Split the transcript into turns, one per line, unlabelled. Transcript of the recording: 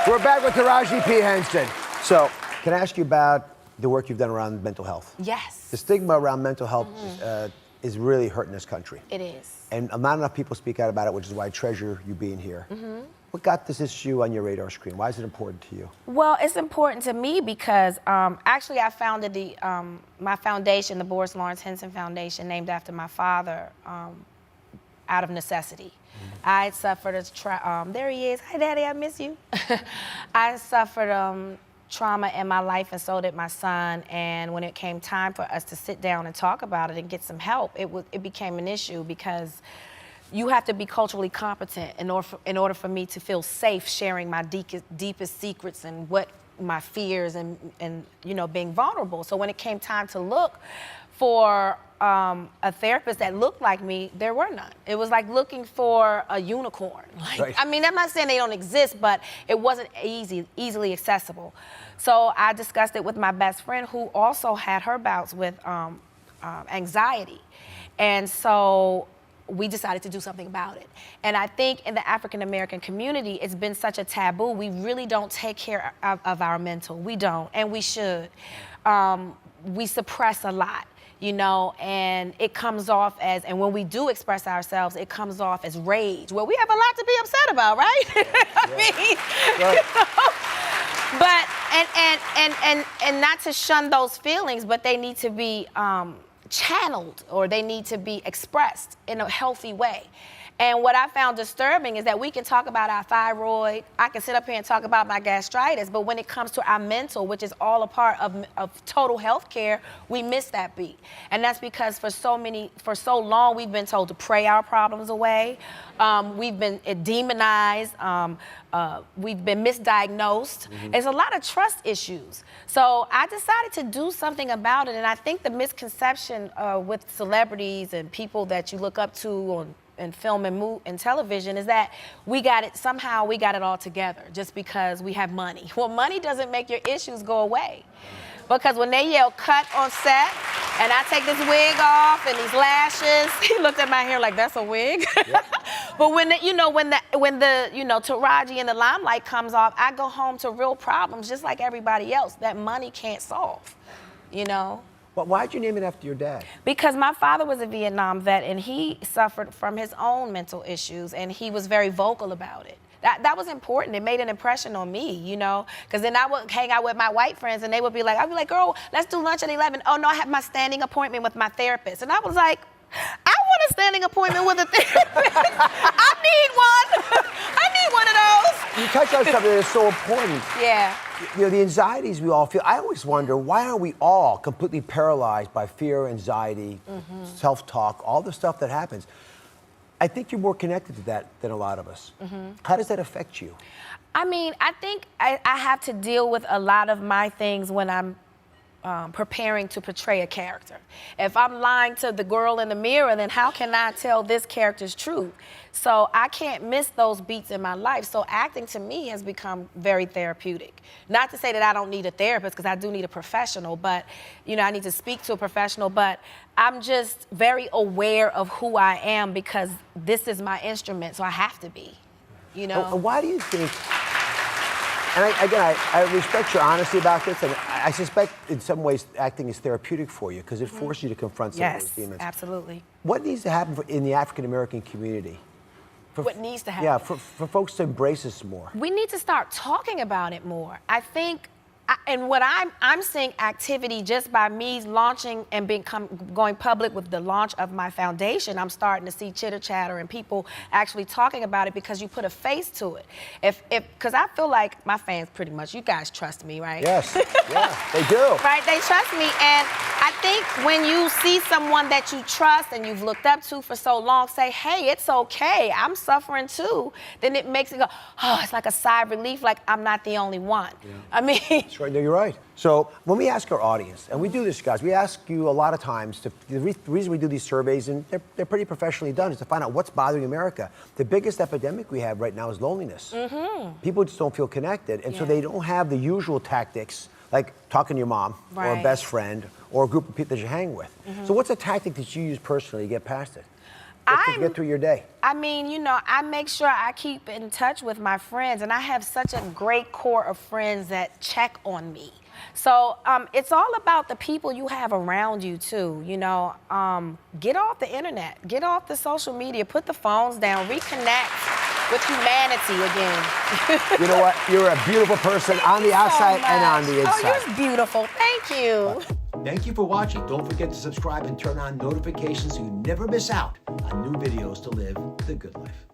We're back with Taraji P. Henson. So, can I ask you about the work you've done around mental health?
Yes.
The stigma around mental health is really hurting this country.
It is.
And not enough people speak out about it, which is why I treasure you being here. What got this issue on your radar screen? Why is it important to you?
Well, it's important to me because actually I founded my foundation, the Boris Lawrence Henson Foundation, named after my father, out of necessity. I had suffered there he is. Hi, Daddy, I miss you. I suffered trauma in my life, and so did my son. And when it came time for us to sit down and talk about it and get some help, it became an issue because you have to be culturally competent in order for me to feel safe sharing my deepest secrets and what my fears and you know, being vulnerable. So when it came time to look for a therapist that looked like me, there were none. It was like looking for a unicorn.
Right.
I mean, I'm not saying they don't exist, but it wasn't easily accessible. So I discussed it with my best friend, who also had her bouts with anxiety. And so we decided to do something about it. And I think in the African American community, it's been such a taboo. We really don't take care of our mental. We don't, and we should. We suppress a lot, you know, and it comes off as, and when we do express ourselves, it comes off as rage. Well, we have a lot to be upset about, right? I mean,
Right.
you know, but, and not to shun those feelings, but they need to be channeled, or they need to be expressed in a healthy way. And what I found disturbing is that we can talk about our thyroid, I can sit up here and talk about my gastritis, but when it comes to our mental, which is all a part of total health care, we miss that beat. And that's because for so long, we've been told to pray our problems away. We've been demonized. We've been misdiagnosed. There's a lot of trust issues. So I decided to do something about it. And I think the misconception with celebrities and people that you look up to in film and television is that somehow we got it all together just because we have money. Well, money doesn't make your issues go away. Because when they yell cut on set, and I take this wig off and these lashes, he looked at my hair like, that's a wig. Yep. But when Taraji in the limelight comes off, I go home to real problems just like everybody else that money can't solve, you know?
Well, why'd you name it after your dad?
Because my father was a Vietnam vet, and he suffered from his own mental issues, and he was very vocal about it. That was important. It made an impression on me, you know, because then I would hang out with my white friends, and I'd be like, girl, let's do lunch at 11. Oh, no, I have my standing appointment with my therapist. And I was like, I want a standing appointment with a therapist. I need one of those.
You touched on something that's so important.
Yeah.
You know, the anxieties we all feel. I always wonder, why are we all completely paralyzed by fear, anxiety, self-talk, all the stuff that happens? I think you're more connected to that than a lot of us. How does that affect you?
I mean, I think I have to deal with a lot of my things when I'm preparing to portray a character. If I'm lying to the girl in the mirror, then how can I tell this character's truth? So I can't miss those beats in my life. So acting to me has become very therapeutic. Not to say that I don't need a therapist, because I do need a professional, but you know, I need to speak to a professional, but I'm just very aware of who I am because this is my instrument, so I have to be, you know?
And why do you think, and I respect your honesty about this, and I suspect in some ways acting is therapeutic for you because it forces you to confront some of those demons.
Yes, absolutely.
What needs to happen in the African American community?
What needs to happen?
Yeah, for folks to embrace this more.
We need to start talking about it more. I think, and what I'm seeing activity just by me launching and going public with the launch of my foundation. I'm starting to see chitter chatter and people actually talking about it because you put a face to it. Because I feel like my fans pretty much, you guys trust me, right?
Yes, yeah, they do.
Right, they trust me, and I think when you see someone that you trust and you've looked up to for so long say, hey, it's okay, I'm suffering too, then it makes it go, oh, it's like a sigh of relief, like I'm not the only one. Yeah. I mean.
That's right, no, you're right. So when we ask our audience, and we do this, guys, we ask you a lot of times, the reason we do these surveys, and they're pretty professionally done, is to find out what's bothering America. The biggest epidemic we have right now is loneliness. People just don't feel connected, and so they don't have the usual tactics, like talking to your mom, or a best friend, or a group of people that you hang with. So what's a tactic that you use personally to get past it? to get through your day?
I mean, you know, I make sure I keep in touch with my friends, and I have such a great core of friends that check on me. So it's all about the people you have around you too. You know, get off the internet, get off the social media, put the phones down, reconnect with humanity again.
You know what? You're a beautiful person on the outside and on the inside.
Oh, you're beautiful. Thank you.
Thank you for watching. Don't forget to subscribe and turn on notifications so you never miss out on new videos to live the good life.